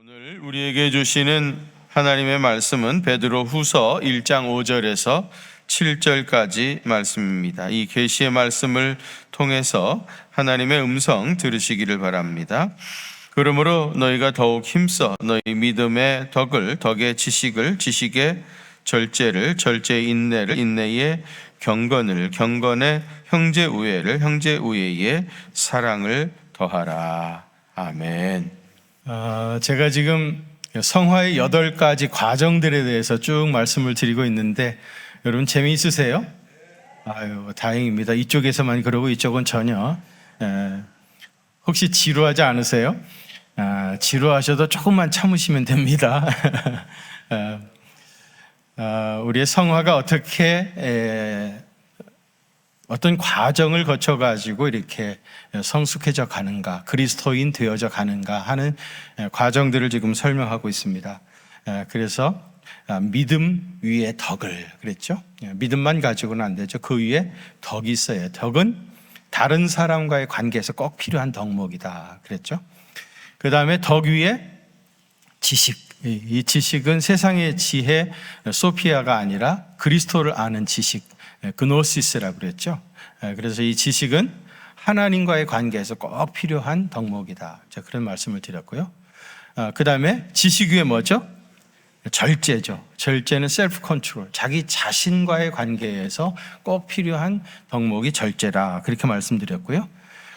오늘 우리에게 주시는 하나님의 말씀은 베드로후서 1장 5절에서 7절까지 말씀입니다. 이 계시의 말씀을 통해서 하나님의 음성 들으시기를 바랍니다. 그러므로 너희가 더욱 힘써 너희 믿음의 덕을, 덕의 지식을, 지식의 절제를, 절제의 인내를, 인내의 경건을, 경건의 형제 우애를, 형제 우애의 사랑을 더하라. 아멘. 제가 지금 성화의 8가지 과정들에 대해서 쭉 말씀을 드리고 있는데 여러분 재미있으세요? 아유, 다행입니다. 이쪽에서만 그러고 이쪽은 전혀. 혹시 지루하지 않으세요? 지루하셔도 조금만 참으시면 됩니다. 우리의 성화가 어떤 과정을 거쳐가지고 이렇게 성숙해져 가는가, 그리스도인 되어져 가는가 하는 과정들을 지금 설명하고 있습니다. 그래서 믿음 위에 덕을 그랬죠. 믿음만 가지고는 안 되죠. 그 위에 덕이 있어요. 덕은 다른 사람과의 관계에서 꼭 필요한 덕목이다 그랬죠. 그 다음에 덕 위에 지식. 이 지식은 세상의 지혜 소피아가 아니라 그리스도를 아는 지식, 그노시스라고 그랬죠. 그래서 이 지식은 하나님과의 관계에서 꼭 필요한 덕목이다. 그런 말씀을 드렸고요. 그 다음에 지식 위에 뭐죠? 절제죠. 절제는 셀프 컨트롤, 자기 자신과의 관계에서 꼭 필요한 덕목이 절제라. 그렇게 말씀드렸고요.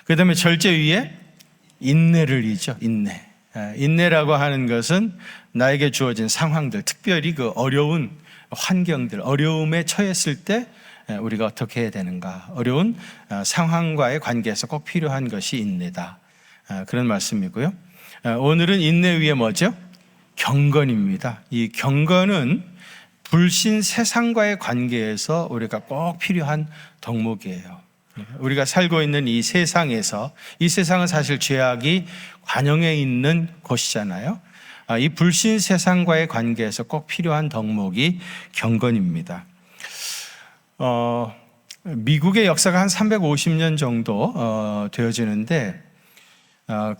그 다음에 절제 위에 인내를 이죠. 인내라고 하는 것은 나에게 주어진 상황들, 특별히 그 어려운 환경들, 어려움에 처했을 때 우리가 어떻게 해야 되는가, 어려운 상황과의 관계에서 꼭 필요한 것이 인내다. 그런 말씀이고요. 오늘은 인내 위에 뭐죠? 경건입니다. 이 경건은 불신 세상과의 관계에서 우리가 꼭 필요한 덕목이에요. 우리가 살고 있는 이 세상에서, 이 세상은 사실 죄악이 관영해 있는 곳이잖아요. 이 불신 세상과의 관계에서 꼭 필요한 덕목이 경건입니다. 미국의 역사가 한 350년 정도 되어지는데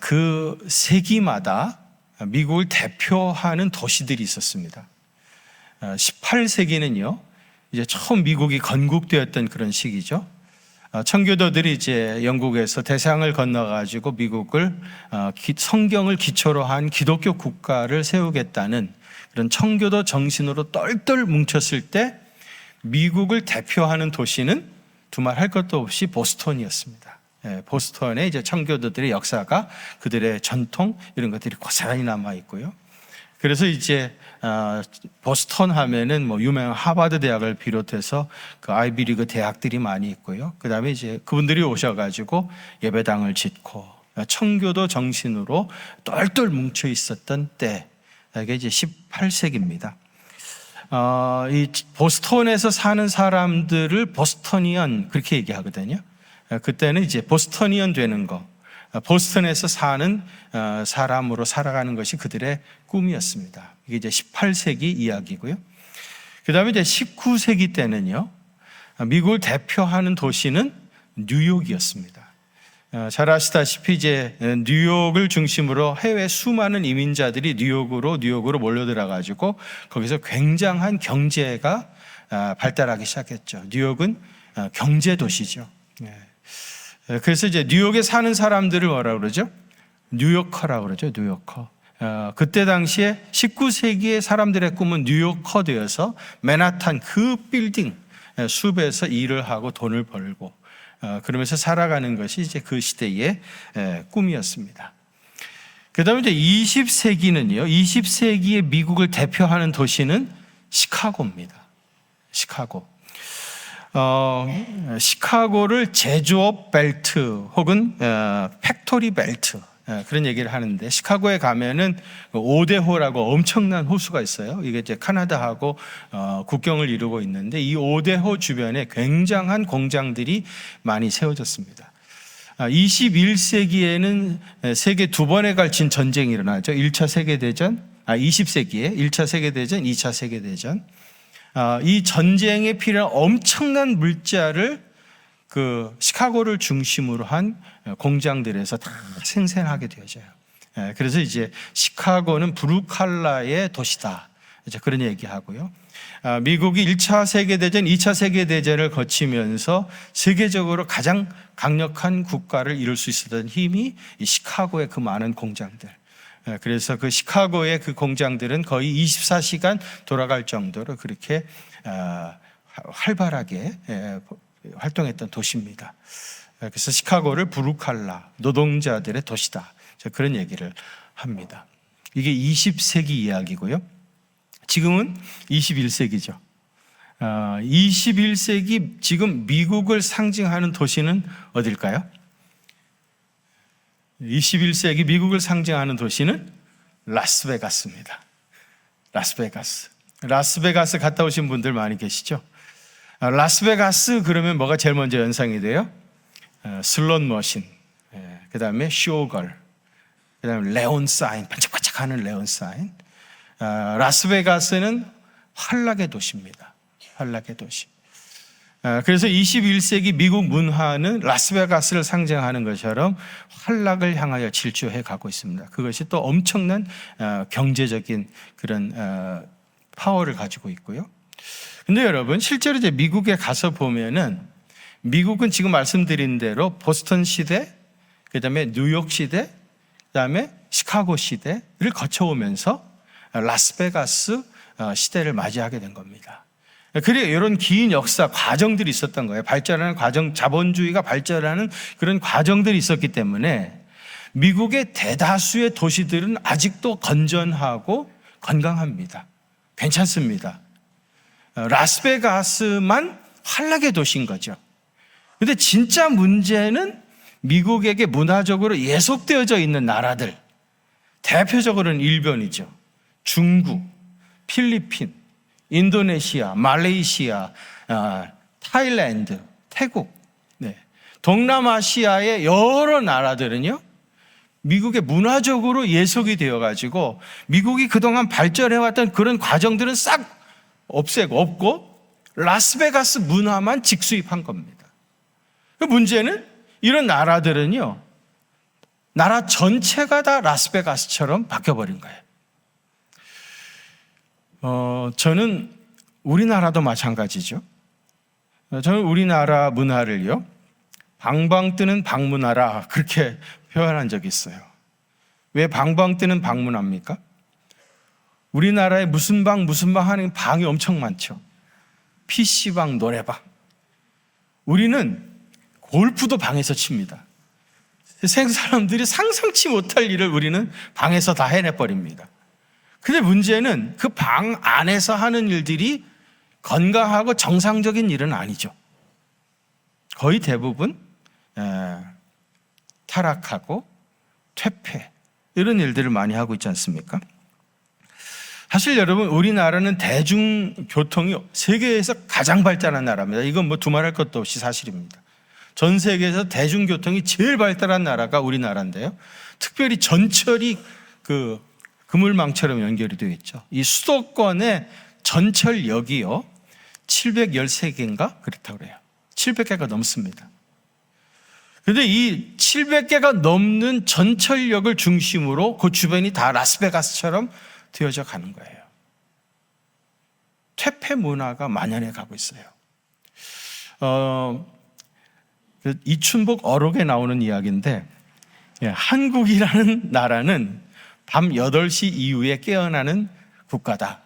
그 세기마다 미국을 대표하는 도시들이 있었습니다. 18세기는요, 이제 처음 미국이 건국되었던 그런 시기죠. 청교도들이 이제 영국에서 대서양을 건너가지고 미국을 성경을 기초로 한 기독교 국가를 세우겠다는 그런 청교도 정신으로 똘똘 뭉쳤을 때 미국을 대표하는 도시는 두말할 것도 없이 보스턴이었습니다. 보스턴에 이제 청교도들의 역사가, 그들의 전통 이런 것들이 고스란히 남아 있고요. 그래서 이제 보스턴 하면은 뭐 유명한 하버드 대학을 비롯해서 그 아이비리그 대학들이 많이 있고요. 그 다음에 이제 그분들이 오셔가지고 예배당을 짓고 청교도 정신으로 똘똘 뭉쳐 있었던 때, 이게 이제 18세기입니다. 이 보스턴에서 사는 사람들을 보스터니언 그렇게 얘기하거든요. 그때는 이제 보스터니언 되는 거, 보스턴에서 사는 사람으로 살아가는 것이 그들의 꿈이었습니다. 이게 이제 18세기 이야기고요. 그 다음에 이제 19세기 때는요, 미국을 대표하는 도시는 뉴욕이었습니다. 잘 아시다시피 이제 뉴욕을 중심으로 해외 수많은 이민자들이 뉴욕으로 몰려들어가지고 거기서 굉장한 경제가 발달하기 시작했죠. 뉴욕은 경제 도시죠. 그래서 이제 뉴욕에 사는 사람들을 뭐라고 그러죠? 뉴요커라고 그러죠. 뉴요커. 그때 당시에 19세기의 사람들의 꿈은 뉴요커 되어서 맨하탄 그 빌딩 숲에서 일을 하고 돈을 벌고 그러면서 살아가는 것이 이제 그 시대의 꿈이었습니다. 그 다음에 이제 20세기는요, 20세기의 미국을 대표하는 도시는 시카고입니다. 시카고. 시카고를 제조업 벨트 혹은 팩토리 벨트, 그런 얘기를 하는데, 시카고에 가면은 오데호라고 엄청난 호수가 있어요. 이게 이제 카나다하고 국경을 이루고 있는데 이 오데호 주변에 굉장한 공장들이 많이 세워졌습니다. 21세기에는 세계 두 번에 걸친 전쟁이 일어나죠. 1차 세계대전, 20세기에 1차 세계대전, 2차 세계대전. 이 전쟁에 필요한 엄청난 물자를 그 시카고를 중심으로 한 공장들에서 다 생산하게 되어져요. 그래서 이제 시카고는 블루칼라의 도시다. 이제 그런 얘기하고요. 미국이 1차 세계대전, 2차 세계대전을 거치면서 세계적으로 가장 강력한 국가를 이룰 수 있었던 힘이 이 시카고의 그 많은 공장들. 그래서 그 시카고의 그 공장들은 거의 24시간 돌아갈 정도로 그렇게 활발하게 활동했던 도시입니다. 그래서 시카고를 블루칼라, 노동자들의 도시다. 그런 얘기를 합니다. 이게 20세기 이야기고요. 지금은 21세기죠. 21세기 지금 미국을 상징하는 도시는 어딜까요? 21세기 미국을 상징하는 도시는 라스베가스입니다. 라스베가스 갔다 오신 분들 많이 계시죠? 라스베가스 그러면 뭐가 제일 먼저 연상이 돼요? 슬롯 머신, 그 다음에 쇼걸, 그 다음에 레온사인, 반짝반짝하는 레온사인. 라스베가스는 환락의 도시입니다. 환락의 도시. 그래서 21세기 미국 문화는 라스베가스를 상징하는 것처럼 환락을 향하여 질주해 가고 있습니다. 그것이 또 엄청난 경제적인 그런 파워를 가지고 있고요. 근데 여러분, 실제로 이제 미국에 가서 보면은 미국은 지금 말씀드린 대로 보스턴 시대, 그 다음에 뉴욕 시대, 그 다음에 시카고 시대를 거쳐오면서 라스베가스 시대를 맞이하게 된 겁니다. 그래 이런 긴 역사 과정들이 있었던 거예요. 발전하는 과정, 자본주의가 발전하는 그런 과정들이 있었기 때문에 미국의 대다수의 도시들은 아직도 건전하고 건강합니다. 괜찮습니다. 라스베가스만 환락의 도시인 거죠. 근데 진짜 문제는 미국에게 문화적으로 예속되어져 있는 나라들, 대표적으로는 일본이죠. 중국, 필리핀, 인도네시아, 말레이시아, 타일랜드, 태국, 동남아시아의 여러 나라들은요, 미국의 문화적으로 예속이 되어가지고 미국이 그동안 발전해왔던 그런 과정들은 싹 없고 라스베가스 문화만 직수입한 겁니다. 그 문제는 이런 나라들은요, 나라 전체가 다 라스베가스처럼 바뀌어버린 거예요. 저는 우리나라도 마찬가지죠. 저는 우리나라 문화를요, 방방 뜨는 방문하라 그렇게 표현한 적이 있어요. 왜 방방 뜨는 방문합니까? 우리나라에 무슨 방 하는 방이 엄청 많죠. PC방, 노래방. 우리는 골프도 방에서 칩니다. 세상 사람들이 상상치 못할 일을 우리는 방에서 다 해내버립니다. 근데 문제는 그 방 안에서 하는 일들이 건강하고 정상적인 일은 아니죠. 거의 대부분 타락하고 퇴폐 이런 일들을 많이 하고 있지 않습니까? 사실 여러분, 우리나라는 대중교통이 세계에서 가장 발달한 나라입니다. 이건 뭐 두말할 것도 없이 사실입니다. 전 세계에서 대중교통이 제일 발달한 나라가 우리나라인데요. 특별히 전철이 그 그물망처럼 연결이 되어 있죠. 이 수도권의 전철역이요, 713개인가 그렇다고 그래요. 700개가 넘습니다. 그런데 이 700개가 넘는 전철역을 중심으로 그 주변이 다 라스베가스처럼 되어져 가는 거예요. 퇴폐 문화가 만연해 가고 있어요. 이춘복 어록에 나오는 이야기인데, 한국이라는 나라는 밤 8시 이후에 깨어나는 국가다.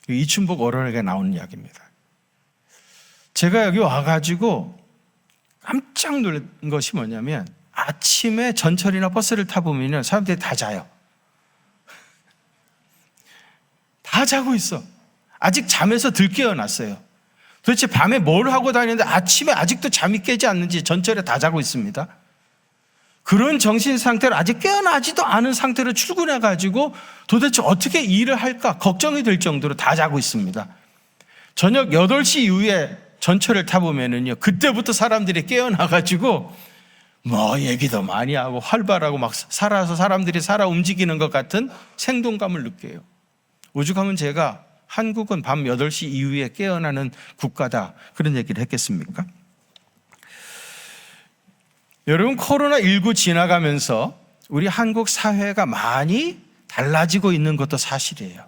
이춘복 어록에 나오는 이야기입니다. 제가 여기 와가지고 깜짝 놀란 것이 뭐냐면, 아침에 전철이나 버스를 타보면 사람들이 다 자요. 다 자고 있어. 아직 잠에서 들 깨어났어요. 도대체 밤에 뭘 하고 다니는데 아침에 아직도 잠이 깨지 않는지 전철에 다 자고 있습니다. 그런 정신 상태로 아직 깨어나지도 않은 상태로 출근해가지고 도대체 어떻게 일을 할까 걱정이 될 정도로 다 자고 있습니다. 저녁 8시 이후에 전철을 타보면은요, 그때부터 사람들이 깨어나가지고 뭐 얘기도 많이 하고 활발하고 막 살아서 사람들이 살아 움직이는 것 같은 생동감을 느껴요. 오죽하면 제가 한국은 밤 8시 이후에 깨어나는 국가다 그런 얘기를 했겠습니까? 여러분, 코로나19 지나가면서 우리 한국 사회가 많이 달라지고 있는 것도 사실이에요.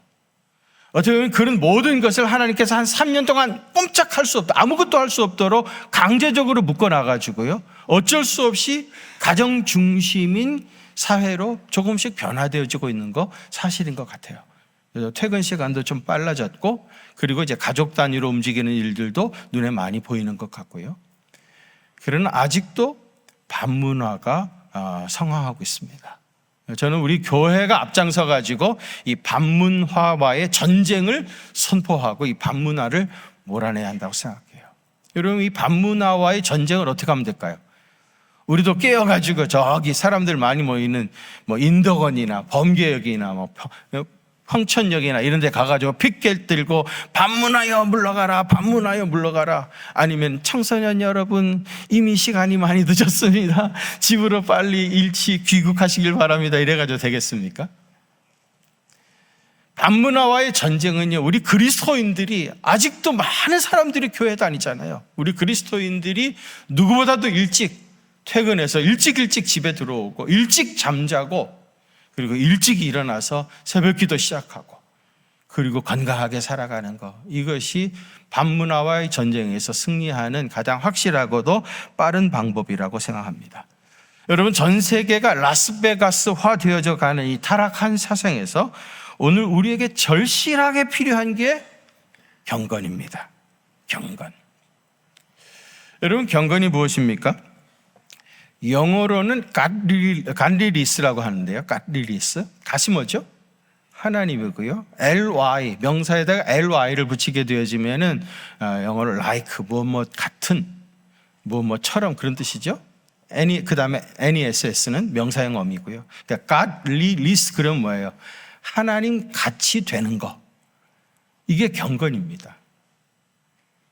어떻게 보면 그런 모든 것을 하나님께서 한 3년 동안 꼼짝할 수 없다, 아무것도 할 수 없도록 강제적으로 묶어놔가지고요, 어쩔 수 없이 가정 중심인 사회로 조금씩 변화되어지고 있는 거 사실인 것 같아요. 그래서 퇴근 시간도 좀 빨라졌고, 그리고 이제 가족 단위로 움직이는 일들도 눈에 많이 보이는 것 같고요. 그러나 아직도 반문화가 성황하고 있습니다. 저는 우리 교회가 앞장서 가지고 이 반문화와의 전쟁을 선포하고 이 반문화를 몰아내야 한다고 생각해요. 여러분, 이 반문화와의 전쟁을 어떻게 하면 될까요? 우리도 깨어가지고 저기 사람들 많이 모이는 뭐 인덕원이나 범계역이나 뭐 황천역이나 이런 데 가가지고 핏길 들고 반문하여 물러가라, 반문하여 물러가라. 아니면 청소년 여러분, 이미 시간이 많이 늦었습니다, 집으로 빨리 일치 귀국하시길 바랍니다, 이래가지고 되겠습니까? 반문화와의 전쟁은요, 우리 그리스도인들이, 아직도 많은 사람들이 교회 다니잖아요. 우리 그리스도인들이 누구보다도 일찍 퇴근해서 일찍 집에 들어오고, 일찍 잠자고, 그리고 일찍 일어나서 새벽기도 시작하고, 그리고 건강하게 살아가는 것, 이것이 반문화와의 전쟁에서 승리하는 가장 확실하고도 빠른 방법이라고 생각합니다. 여러분, 전 세계가 라스베가스화 되어져 가는 이 타락한 세상에서 오늘 우리에게 절실하게 필요한 게 경건입니다. 경건. 여러분, 경건이 무엇입니까? 영어로는 갓리리스라고 하는데요. 갓리리스. 갓이 뭐죠? 하나님이고요. ly, 명사에다가 ly를 붙이게 되어지면은 영어로 like, 무엇 같은, 무엇처럼, 그런 뜻이죠. 그 다음에 ness는 명사형어미고요. 그러니까 갓리리스, 그러면 뭐예요? 하나님 같이 되는 거. 이게 경건입니다.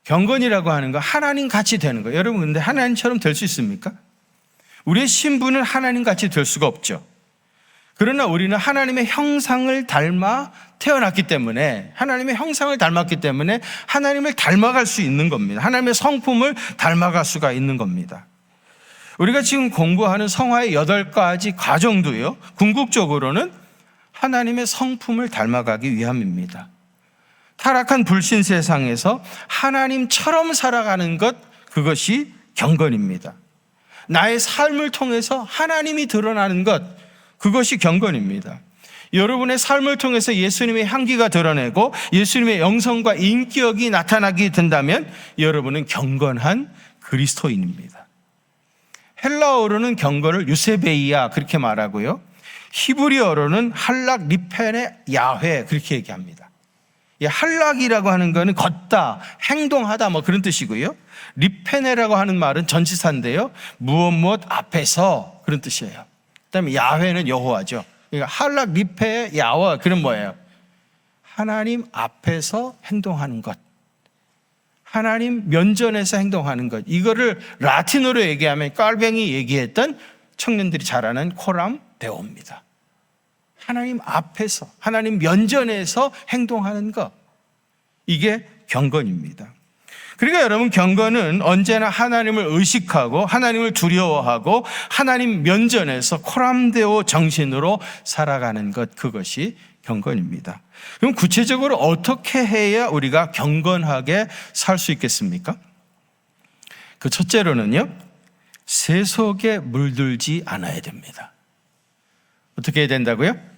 경건이라고 하는 거, 하나님 같이 되는 거. 여러분, 근데 하나님처럼 될 수 있습니까? 우리의 신분은 하나님같이 될 수가 없죠. 그러나 우리는 하나님의 형상을 닮아 태어났기 때문에, 하나님의 형상을 닮았기 때문에 하나님을 닮아갈 수 있는 겁니다. 하나님의 성품을 닮아갈 수가 있는 겁니다. 우리가 지금 공부하는 성화의 8가지 과정도요, 궁극적으로는 하나님의 성품을 닮아가기 위함입니다. 타락한 불신 세상에서 하나님처럼 살아가는 것, 그것이 경건입니다. 나의 삶을 통해서 하나님이 드러나는 것, 그것이 경건입니다. 여러분의 삶을 통해서 예수님의 향기가 드러내고 예수님의 영성과 인격이 나타나게 된다면 여러분은 경건한 그리스도인입니다. 헬라어로는 경건을 유세베이아 그렇게 말하고요, 히브리어로는 할락 리펜의 야훼 그렇게 얘기합니다. 이 할락이라고 하는 거는 걷다, 행동하다 뭐 그런 뜻이고요, 리페네라고 하는 말은 전치사인데요, 무엇 앞에서 그런 뜻이에요. 그다음에 야훼는 여호와죠. 그러니까 할락 리페의 야훼, 그런 뭐예요? 하나님 앞에서 행동하는 것, 하나님 면전에서 행동하는 것. 이거를 라틴어로 얘기하면 깔뱅이 얘기했던 청년들이 잘 아는 코람 데오입니다. 하나님 앞에서, 하나님 면전에서 행동하는 것, 이게 경건입니다. 그러니까 여러분, 경건은 언제나 하나님을 의식하고 하나님을 두려워하고 하나님 면전에서 코람데오 정신으로 살아가는 것, 그것이 경건입니다. 그럼 구체적으로 어떻게 해야 우리가 경건하게 살 수 있겠습니까? 그 첫째로는요, 세속에 물들지 않아야 됩니다. 어떻게 해야 된다고요?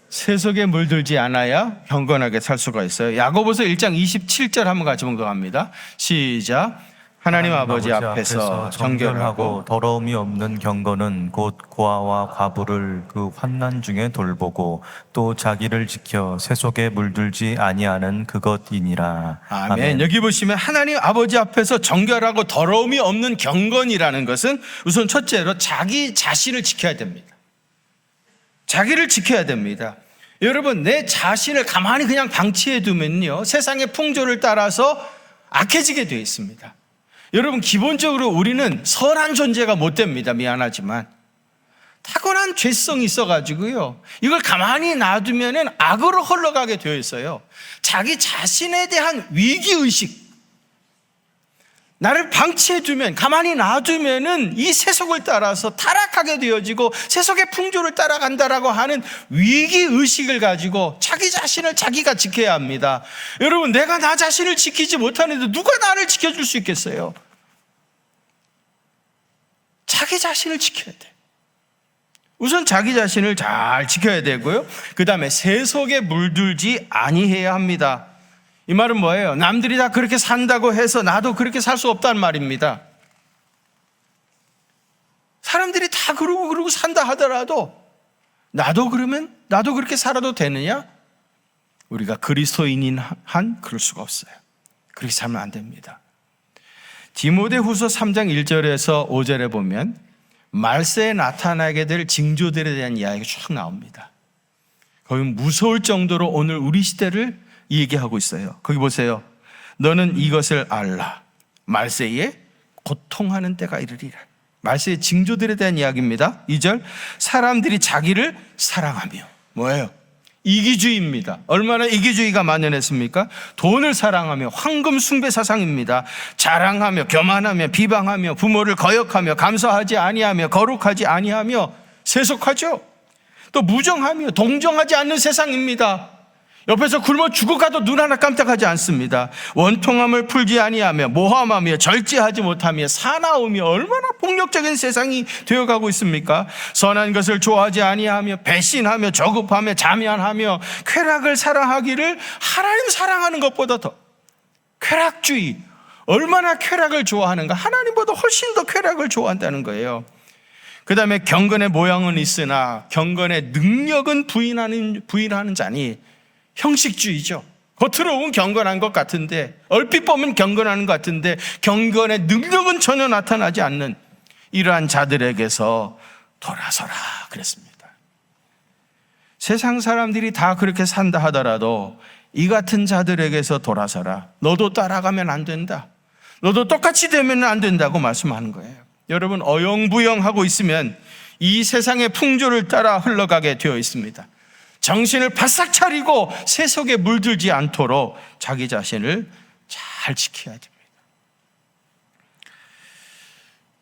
세속에 물들지 않아야 경건하게 살 수가 있어요. 야고보서 1장 27절 한번 같이 봉독합니다. 시작. 하나님 아버지 앞에서 정결하고 더러움이 없는 경건은 곧 고아와 과부를 그 환난 중에 돌보고 또 자기를 지켜 세속에 물들지 아니하는 그것이니라. 아멘. 여기 보시면 하나님 아버지 앞에서 정결하고 더러움이 없는 경건이라는 것은 우선 첫째로 자기 자신을 지켜야 됩니다. 자기를 지켜야 됩니다. 여러분, 내 자신을 가만히 그냥 방치해 두면요, 세상의 풍조를 따라서 악해지게 되어 있습니다. 여러분, 기본적으로 우리는 선한 존재가 못 됩니다. 미안하지만 타고난 죄성이 있어가지고요, 이걸 가만히 놔두면은 악으로 흘러가게 되어 있어요. 자기 자신에 대한 위기의식, 나를 방치해두면, 가만히 놔두면은 이 세속을 따라서 타락하게 되어지고 세속의 풍조를 따라간다라고 하는 위기의식을 가지고 자기 자신을 자기가 지켜야 합니다. 여러분, 내가 나 자신을 지키지 못하는데 누가 나를 지켜줄 수 있겠어요? 자기 자신을 지켜야 돼. 우선 자기 자신을 잘 지켜야 되고요. 그 다음에 세속에 물들지 아니해야 합니다. 이 말은 뭐예요? 남들이 다 그렇게 산다고 해서 나도 그렇게 살 수 없다는 말입니다. 사람들이 다 그러고 산다 하더라도 나도 그렇게 살아도 되느냐? 우리가 그리스도인인 한 그럴 수가 없어요. 그렇게 살면 안 됩니다. 디모데후서 3장 1절에서 5절에 보면 말세에 나타나게 될 징조들에 대한 이야기가 쭉 나옵니다. 거기 무서울 정도로 오늘 우리 시대를 얘기하고 있어요. 거기 보세요. 너는 이것을 알라. 말세에 고통하는 때가 이르리라. 말세의 징조들에 대한 이야기입니다. 2절, 사람들이 자기를 사랑하며, 뭐예요? 이기주의입니다. 얼마나 이기주의가 만연했습니까? 돈을 사랑하며 황금 숭배 사상입니다. 자랑하며 교만하며 비방하며 부모를 거역하며 감사하지 아니하며 거룩하지 아니하며 세속하죠. 또 무정하며 동정하지 않는 세상입니다. 옆에서 굶어 죽어가도 눈 하나 깜짝하지 않습니다. 원통함을 풀지 아니하며 모함하며 절제하지 못하며 사나우며, 얼마나 폭력적인 세상이 되어가고 있습니까? 선한 것을 좋아하지 아니하며 배신하며 저급하며 자면하며 쾌락을 사랑하기를 하나님 사랑하는 것보다 더, 쾌락주의, 얼마나 쾌락을 좋아하는가? 하나님보다 훨씬 더 쾌락을 좋아한다는 거예요. 그 다음에 경건의 모양은 있으나 경건의 능력은 부인하는 자니, 형식주의죠. 겉으로 보면 경건한 것 같은데, 얼핏 보면 경건한 것 같은데 경건의 능력은 전혀 나타나지 않는 이러한 자들에게서 돌아서라 그랬습니다. 세상 사람들이 다 그렇게 산다 하더라도 이 같은 자들에게서 돌아서라. 너도 따라가면 안 된다. 너도 똑같이 되면 안 된다고 말씀하는 거예요. 여러분, 어영부영하고 있으면 이 세상의 풍조를 따라 흘러가게 되어 있습니다. 정신을 바싹 차리고 세속에 물들지 않도록 자기 자신을 잘 지켜야 됩니다.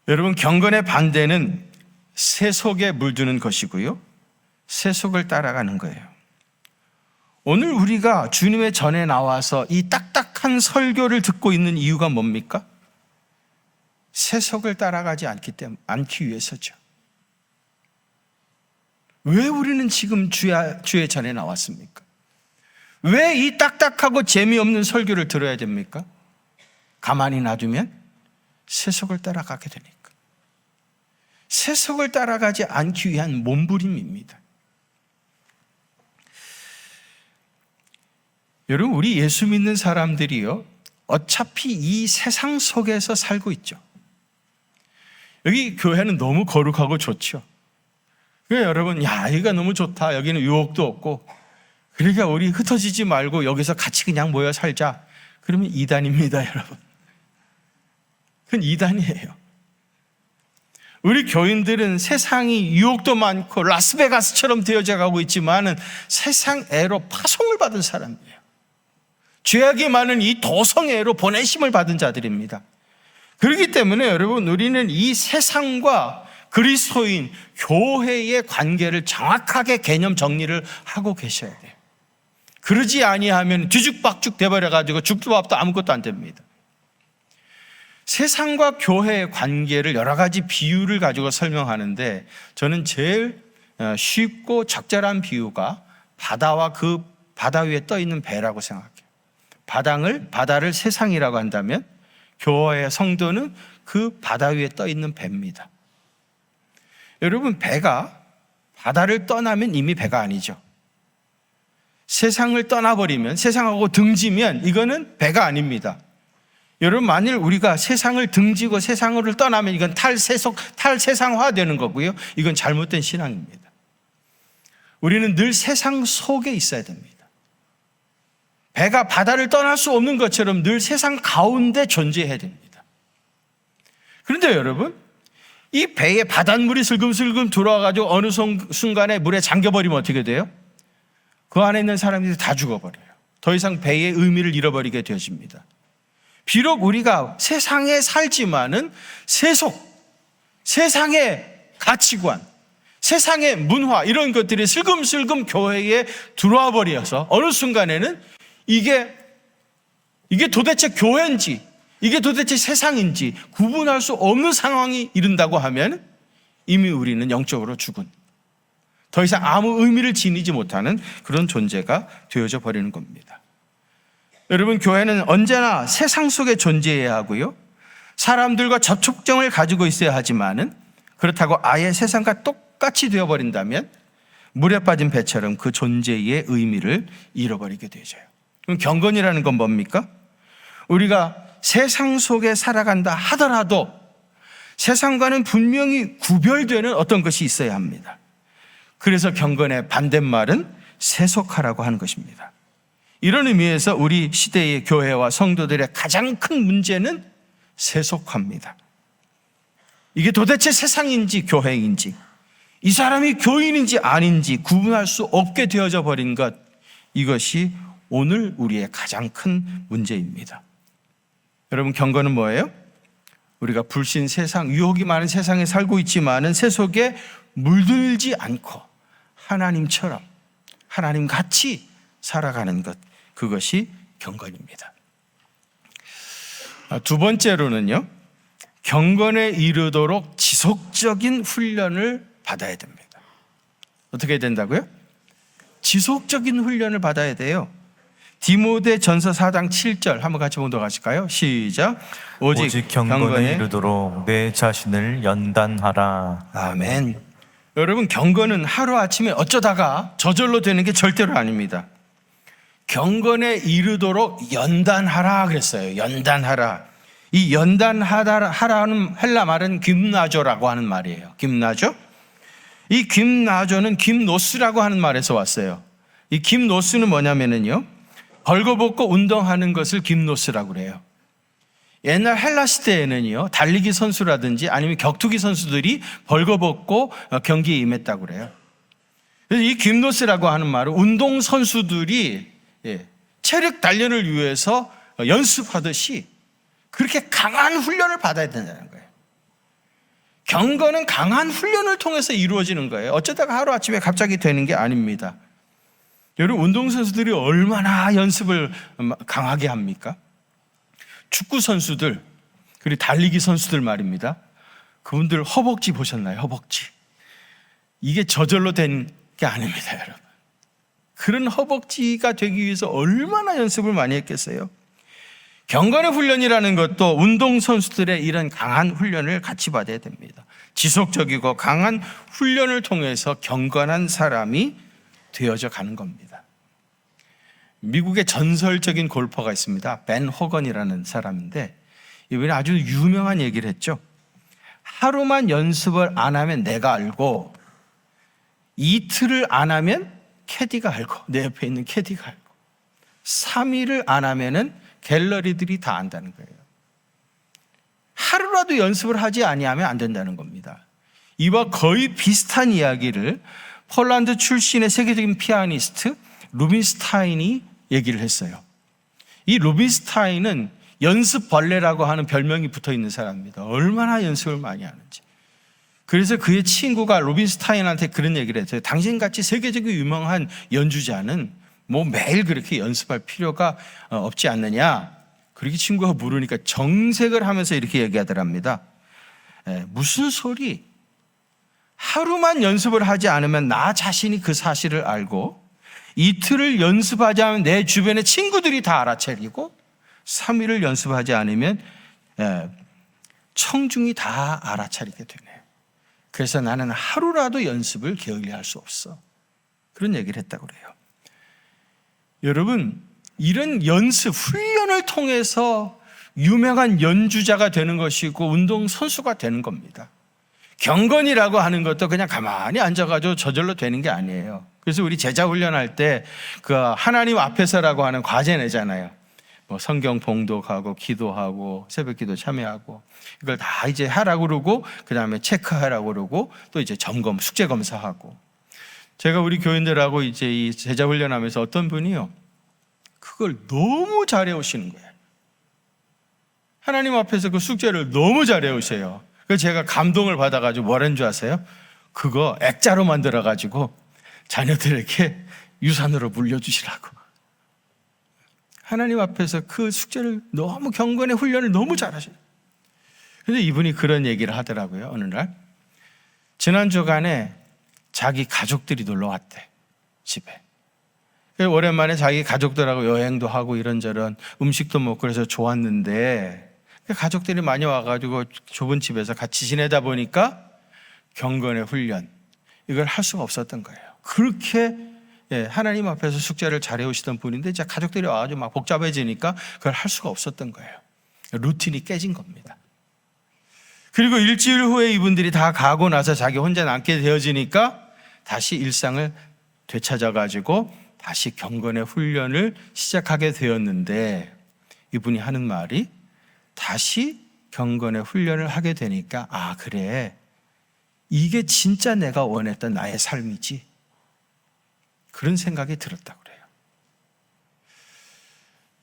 여러분, 경건의 반대는 세속에 물드는 것이고요, 세속을 따라가는 거예요. 오늘 우리가 주님의 전에 나와서 이 딱딱한 설교를 듣고 있는 이유가 뭡니까? 세속을 따라가지 않기 위해서죠. 왜 우리는 지금 주의 전에 나왔습니까? 왜 이 딱딱하고 재미없는 설교를 들어야 됩니까? 가만히 놔두면 세속을 따라가게 되니까. 세속을 따라가지 않기 위한 몸부림입니다. 여러분, 우리 예수 믿는 사람들이요, 어차피 이 세상 속에서 살고 있죠. 여기 교회는 너무 거룩하고 좋죠. 그래, 여러분, 야, 여기가 너무 좋다. 여기는 유혹도 없고. 그러니까 우리 흩어지지 말고 여기서 같이 그냥 모여 살자. 그러면 이단입니다, 여러분. 그건 이단이에요. 우리 교인들은 세상이 유혹도 많고 라스베가스처럼 되어져 가고 있지만은 세상 애로 파송을 받은 사람이에요. 죄악이 많은 이 도성애로 보내심을 받은 자들입니다. 그렇기 때문에 여러분, 우리는 이 세상과 그리스도인 교회의 관계를 정확하게 개념 정리를 하고 계셔야 돼요. 그러지 아니하면 뒤죽박죽 돼버려가지고 죽도 밥도 아무것도 안 됩니다. 세상과 교회의 관계를 여러 가지 비유를 가지고 설명하는데, 저는 제일 쉽고 적절한 비유가 바다와 그 바다 위에 떠 있는 배라고 생각해요. 바다를 세상이라고 한다면 교회의 성도는 그 바다 위에 떠 있는 배입니다. 여러분, 배가 바다를 떠나면 이미 배가 아니죠. 세상을 떠나버리면, 세상하고 등지면 이거는 배가 아닙니다. 여러분, 만일 우리가 세상을 등지고 세상을 떠나면 이건 탈세상화 되는 거고요. 이건 잘못된 신앙입니다. 우리는 늘 세상 속에 있어야 됩니다. 배가 바다를 떠날 수 없는 것처럼 늘 세상 가운데 존재해야 됩니다. 그런데 여러분, 이 배에 바닷물이 슬금슬금 들어와가지고 어느 순간에 물에 잠겨버리면 어떻게 돼요? 그 안에 있는 사람들이 다 죽어버려요. 더 이상 배의 의미를 잃어버리게 되어집니다. 비록 우리가 세상에 살지만은 세상의 가치관, 세상의 문화 이런 것들이 슬금슬금 교회에 들어와 버려서 어느 순간에는 이게 도대체 교회인지 이게 도대체 세상인지 구분할 수 없는 상황이 이른다고 하면 이미 우리는 영적으로 죽은, 더 이상 아무 의미를 지니지 못하는 그런 존재가 되어져 버리는 겁니다. 여러분, 교회는 언제나 세상 속에 존재해야 하고요, 사람들과 접촉점을 가지고 있어야 하지만은 그렇다고 아예 세상과 똑같이 되어버린다면 물에 빠진 배처럼 그 존재의 의미를 잃어버리게 되죠. 그럼 경건이라는 건 뭡니까? 우리가 세상 속에 살아간다 하더라도 세상과는 분명히 구별되는 어떤 것이 있어야 합니다. 그래서 경건의 반대말은 세속화라고 하는 것입니다. 이런 의미에서 우리 시대의 교회와 성도들의 가장 큰 문제는 세속화입니다. 이게 도대체 세상인지 교회인지, 이 사람이 교인인지 아닌지 구분할 수 없게 되어져 버린 것, 이것이 오늘 우리의 가장 큰 문제입니다. 여러분, 경건은 뭐예요? 우리가 불신 세상, 유혹이 많은 세상에 살고 있지만은 세속에 물들지 않고 하나님처럼, 하나님 같이 살아가는 것, 그것이 경건입니다. 두 번째로는요, 경건에 이르도록 지속적인 훈련을 받아야 됩니다. 어떻게 해야 된다고요? 지속적인 훈련을 받아야 돼요. 디모데전서 4장 7절 한번 같이 보도록 하실까요? 시작. 오직 경건에 이르도록 내 자신을 연단하라. 아멘. 여러분, 경건은 하루아침에 어쩌다가 저절로 되는 게 절대로 아닙니다. 경건에 이르도록 연단하라 그랬어요. 연단하라. 이 연단하라는 헬라 말은 김나조라고 하는 말이에요. 김나조? 이 김나조는 김노스라고 하는 말에서 왔어요. 이 김노스는 뭐냐면은요, 벌거벗고 운동하는 것을 김노스라고 그래요. 옛날 헬라 시대에는요, 달리기 선수라든지 아니면 격투기 선수들이 벌거벗고 경기에 임했다고 그래요. 그래서 이 김노스라고 하는 말은 운동 선수들이 체력 단련을 위해서 연습하듯이 그렇게 강한 훈련을 받아야 된다는 거예요. 경건은 강한 훈련을 통해서 이루어지는 거예요. 어쩌다가 하루아침에 갑자기 되는 게 아닙니다. 여러분, 운동선수들이 얼마나 연습을 강하게 합니까? 축구 선수들, 그리고 달리기 선수들 말입니다. 그분들 허벅지 보셨나요? 허벅지. 이게 저절로 된 게 아닙니다, 여러분. 그런 허벅지가 되기 위해서 얼마나 연습을 많이 했겠어요? 경건의 훈련이라는 것도 운동선수들의 이런 강한 훈련을 같이 받아야 됩니다. 지속적이고 강한 훈련을 통해서 경건한 사람이 되어져 가는 겁니다. 미국의 전설적인 골퍼가 있습니다. 벤 호건이라는 사람인데, 이분이 아주 유명한 얘기를 했죠. 하루만 연습을 안 하면 내가 알고, 이틀을 안 하면 캐디가 알고, 내 옆에 있는 캐디가 알고, 3일을 안 하면은 갤러리들이 다 안다는 거예요. 하루라도 연습을 하지 아니하면 안 된다는 겁니다. 이와 거의 비슷한 이야기를 폴란드 출신의 세계적인 피아니스트 루빈스타인이 얘기를 했어요. 이 루빈스타인은 연습벌레라고 하는 별명이 붙어 있는 사람입니다. 얼마나 연습을 많이 하는지. 그래서 그의 친구가 루빈스타인한테 그런 얘기를 했어요. 당신같이 세계적으로 유명한 연주자는 뭐 매일 그렇게 연습할 필요가 없지 않느냐. 그렇게 친구가 물으니까 정색을 하면서 이렇게 얘기하더랍니다. 무슨 소리? 하루만 연습을 하지 않으면 나 자신이 그 사실을 알고, 이틀을 연습하지 않으면 내 주변의 친구들이 다 알아차리고, 3일을 연습하지 않으면 청중이 다 알아차리게 되네. 그래서 나는 하루라도 연습을 게을리할 수 없어. 그런 얘기를 했다고 그래요. 여러분, 이런 연습, 훈련을 통해서 유명한 연주자가 되는 것이고 운동선수가 되는 겁니다. 경건이라고 하는 것도 그냥 가만히 앉아가지고 저절로 되는 게 아니에요. 그래서 우리 제자 훈련할 때 그 하나님 앞에서라고 하는 과제 내잖아요. 뭐 성경 봉독하고 기도하고 새벽기도 참여하고 이걸 다 이제 하라고 그러고, 그 다음에 체크하라고 그러고, 또 이제 점검, 숙제 검사하고. 제가 우리 교인들하고 이제 이 제자 훈련하면서 어떤 분이요, 그걸 너무 잘해 오시는 거예요. 하나님 앞에서 그 숙제를 너무 잘해 오세요. 그래서 제가 감동을 받아가지고 뭐라는 줄 아세요? 그거 액자로 만들어가지고 자녀들에게 유산으로 물려주시라고. 하나님 앞에서 그 숙제를 너무 경건의 훈련을 너무 잘하셔요. 그런데 이분이 그런 얘기를 하더라고요. 어느 날 지난 주간에 자기 가족들이 놀러 왔대, 집에. 오랜만에 자기 가족들하고 여행도 하고 이런저런 음식도 먹고 그래서 좋았는데 가족들이 많이 와가지고 좁은 집에서 같이 지내다 보니까 경건의 훈련 이걸 할 수가 없었던 거예요. 그렇게 하나님 앞에서 숙제를 잘해 오시던 분인데 이제 가족들이 와가지고 막 복잡해지니까 그걸 할 수가 없었던 거예요. 루틴이 깨진 겁니다. 그리고 일주일 후에 이분들이 다 가고 나서 자기 혼자 남게 되어지니까 다시 일상을 되찾아가지고 다시 경건의 훈련을 시작하게 되었는데 이분이 하는 말이 다시 경건의 훈련을 하게 되니까 아 그래 이게 진짜 내가 원했던 나의 삶이지 그런 생각이 들었다고 그래요.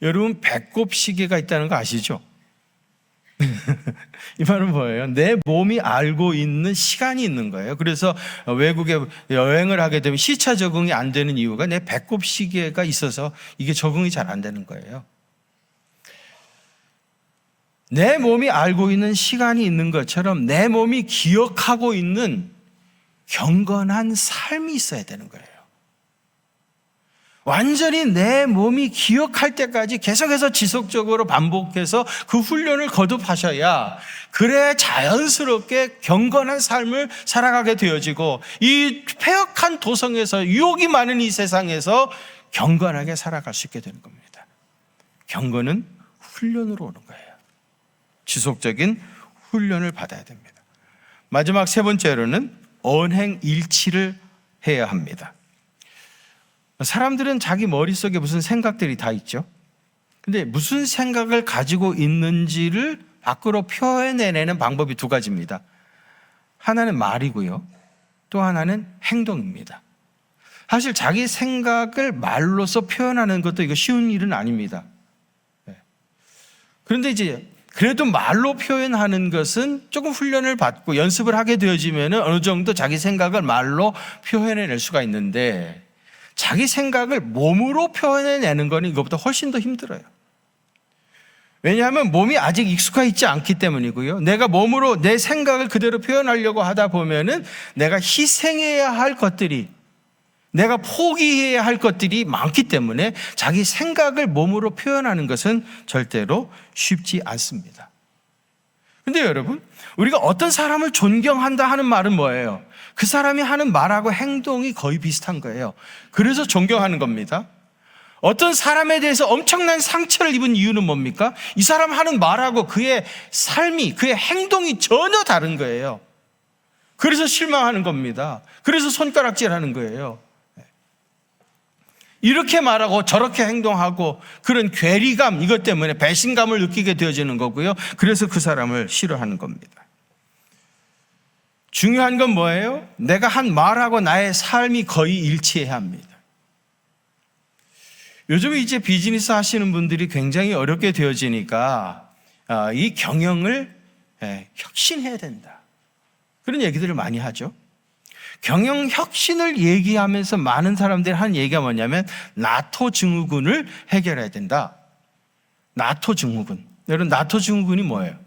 여러분 배꼽 시계가 있다는 거 아시죠? 이 말은 뭐예요? 내 몸이 알고 있는 시간이 있는 거예요. 그래서 외국에 여행을 하게 되면 시차 적응이 안 되는 이유가 내 배꼽 시계가 있어서 이게 적응이 잘 안 되는 거예요. 내 몸이 알고 있는 시간이 있는 것처럼 내 몸이 기억하고 있는 경건한 삶이 있어야 되는 거예요. 완전히 내 몸이 기억할 때까지 계속해서 지속적으로 반복해서 그 훈련을 거듭하셔야 그래 자연스럽게 경건한 삶을 살아가게 되어지고 이 폐역한 도성에서 유혹이 많은 이 세상에서 경건하게 살아갈 수 있게 되는 겁니다. 경건은 훈련으로 오는 거예요. 지속적인 훈련을 받아야 됩니다. 마지막 세 번째로는 언행일치를 해야 합니다. 사람들은 자기 머릿속에 무슨 생각들이 다 있죠. 근데 무슨 생각을 가지고 있는지를 밖으로 표현해내는 방법이 두 가지입니다. 하나는 말이고요. 또 하나는 행동입니다. 사실 자기 생각을 말로써 표현하는 것도 이거 쉬운 일은 아닙니다. 그런데 이제 그래도 말로 표현하는 것은 조금 훈련을 받고 연습을 하게 되어지면 어느 정도 자기 생각을 말로 표현해낼 수가 있는데 자기 생각을 몸으로 표현해내는 거는 이것보다 훨씬 더 힘들어요. 왜냐하면 몸이 아직 익숙해 있지 않기 때문이고요. 내가 몸으로 내 생각을 그대로 표현하려고 하다 보면은 내가 희생해야 할 것들이, 내가 포기해야 할 것들이 많기 때문에 자기 생각을 몸으로 표현하는 것은 절대로 쉽지 않습니다. 근데 여러분, 우리가 어떤 사람을 존경한다 하는 말은 뭐예요? 그 사람이 하는 말하고 행동이 거의 비슷한 거예요. 그래서 존경하는 겁니다. 어떤 사람에 대해서 엄청난 상처를 입은 이유는 뭡니까? 이 사람 하는 말하고 그의 삶이, 그의 행동이 전혀 다른 거예요. 그래서 실망하는 겁니다. 그래서 손가락질하는 거예요. 이렇게 말하고 저렇게 행동하고 그런 괴리감, 이것 때문에 배신감을 느끼게 되어지는 거고요. 그래서 그 사람을 싫어하는 겁니다. 중요한 건 뭐예요? 내가 한 말하고 나의 삶이 거의 일치해야 합니다. 요즘에 이제 비즈니스 하시는 분들이 굉장히 어렵게 되어지니까 이 경영을 혁신해야 된다. 그런 얘기들을 많이 하죠. 경영 혁신을 얘기하면서 많은 사람들이 하는 얘기가 뭐냐면 나토 증후군을 해결해야 된다. 나토 증후군. 여러분, 나토 증후군이 뭐예요?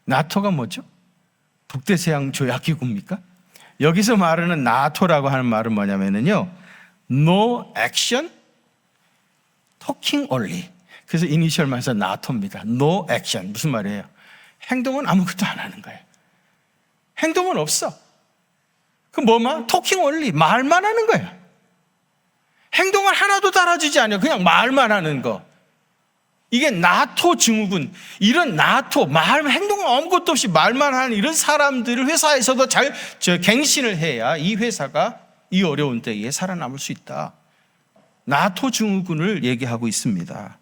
나토가 뭐죠? 북대서양 조약기구입니까? 여기서 말하는 나토라고 하는 말은 뭐냐면요, No action, talking only. 그래서 이니셜만 해서 나토입니다. No action. 무슨 말이에요? 행동은 아무것도 안 하는 거예요. 행동은 없어. 그 뭐만? talking only. 말만 하는 거예요. 행동을 하나도 따라주지 않아요. 그냥 말만 하는 거. 이게 나토 증후군, 이런 나토, 행동은 아무것도 없이 말만 하는 이런 사람들을 회사에서도 잘 갱신을 해야 이 회사가 이 어려운 때에 살아남을 수 있다. 나토 증후군을 얘기하고 있습니다.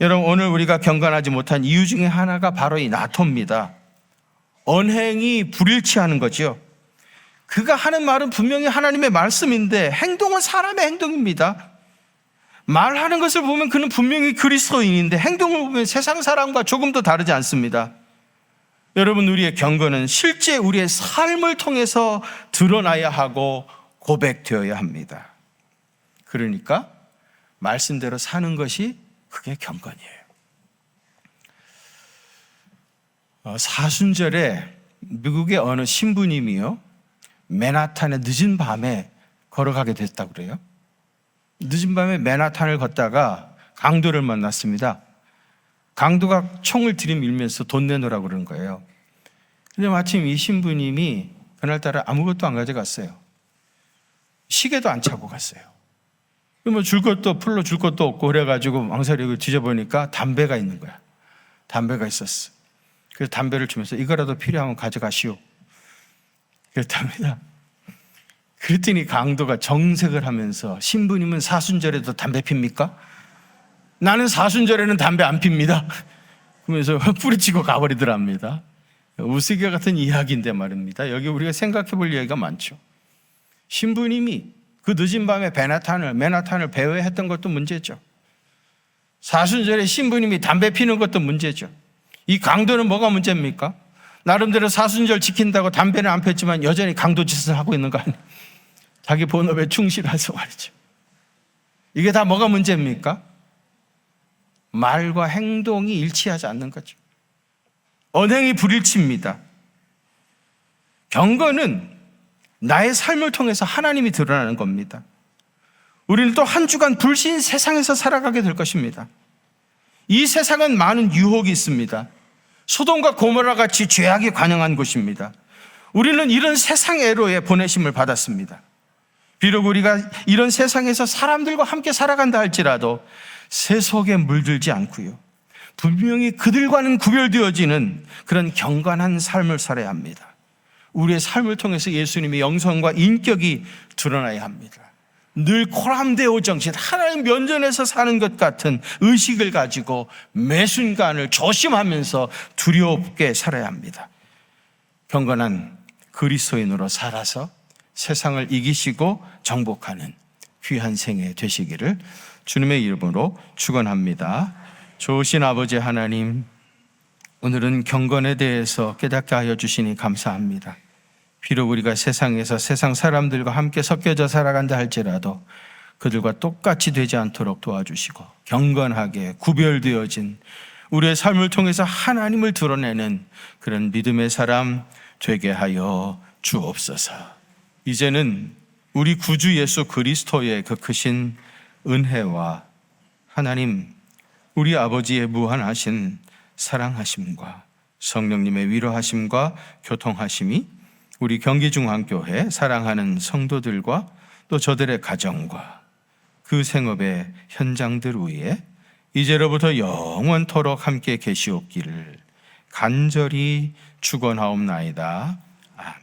여러분, 오늘 우리가 경건하지 못한 이유 중에 하나가 바로 이 나토입니다. 언행이 불일치하는 거죠. 그가 하는 말은 분명히 하나님의 말씀인데 행동은 사람의 행동입니다. 말하는 것을 보면 그는 분명히 그리스도인인데 행동을 보면 세상 사람과 조금도 다르지 않습니다. 여러분, 우리의 경건은 실제 우리의 삶을 통해서 드러나야 하고 고백되어야 합니다. 그러니까 말씀대로 사는 것이 그게 경건이에요. 사순절에 미국의 어느 신부님이요, 맨하탄의 늦은 밤에 걸어가게 됐다고 그래요. 늦은 밤에 맨하탄을 걷다가 강도를 만났습니다. 강도가 총을 들이밀면서 돈 내놓으라고 그러는 거예요. 근데 마침 이 신부님이 그날따라 아무것도 안 가져갔어요. 시계도 안 차고 갔어요. 뭐 줄 것도, 풀로 줄 것도 없고 그래가지고 망설이고 뒤져보니까 담배가 있는 거야. 담배가 있었어. 그래서 담배를 주면서 이거라도 필요하면 가져가시오. 그랬답니다. 그랬더니 강도가 정색을 하면서, 신부님은 사순절에도 담배 핍니까? 나는 사순절에는 담배 안 핍니다. 그러면서 뿌리치고 가버리더랍니다. 우스개 같은 이야기인데 말입니다. 여기 우리가 생각해 볼 이야기가 많죠. 신부님이 그 늦은 밤에 맨하탄을 배회했던 것도 문제죠. 사순절에 신부님이 담배 피는 것도 문제죠. 이 강도는 뭐가 문제입니까? 나름대로 사순절 지킨다고 담배는 안 폈지만 여전히 강도 짓을 하고 있는 거 아니에요? 자기 본업에 충실해서 말이죠. 이게 다 뭐가 문제입니까? 말과 행동이 일치하지 않는 거죠. 언행이 불일치입니다. 경건은 나의 삶을 통해서 하나님이 드러나는 겁니다. 우리는 또 한 주간 불신 세상에서 살아가게 될 것입니다. 이 세상은 많은 유혹이 있습니다. 소돔과 고모라 같이 죄악이 관영한 곳입니다. 우리는 이런 세상 애로에 보내심을 받았습니다. 비록 우리가 이런 세상에서 사람들과 함께 살아간다 할지라도 세속에 물들지 않고요, 분명히 그들과는 구별되어지는 그런 경건한 삶을 살아야 합니다. 우리의 삶을 통해서 예수님의 영성과 인격이 드러나야 합니다. 늘 코람데오 정신, 하나님 면전에서 사는 것 같은 의식을 가지고 매 순간을 조심하면서 두렵게 살아야 합니다. 경건한 그리스도인으로 살아서 세상을 이기시고 정복하는 귀한 생애 되시기를 주님의 이름으로 축원합니다. 좋으신 아버지 하나님, 오늘은 경건에 대해서 깨닫게 하여 주시니 감사합니다. 비록 우리가 세상에서 세상 사람들과 함께 섞여져 살아간다 할지라도 그들과 똑같이 되지 않도록 도와주시고 경건하게 구별되어진 우리의 삶을 통해서 하나님을 드러내는 그런 믿음의 사람 되게 하여 주옵소서. 이제는 우리 구주 예수 그리스도의 그 크신 은혜와 하나님 우리 아버지의 무한하신 사랑하심과 성령님의 위로하심과 교통하심이 우리 경기중앙교회 사랑하는 성도들과 또 저들의 가정과 그 생업의 현장들 위에 이제로부터 영원토록 함께 계시옵기를 간절히 축원하옵나이다. 아멘.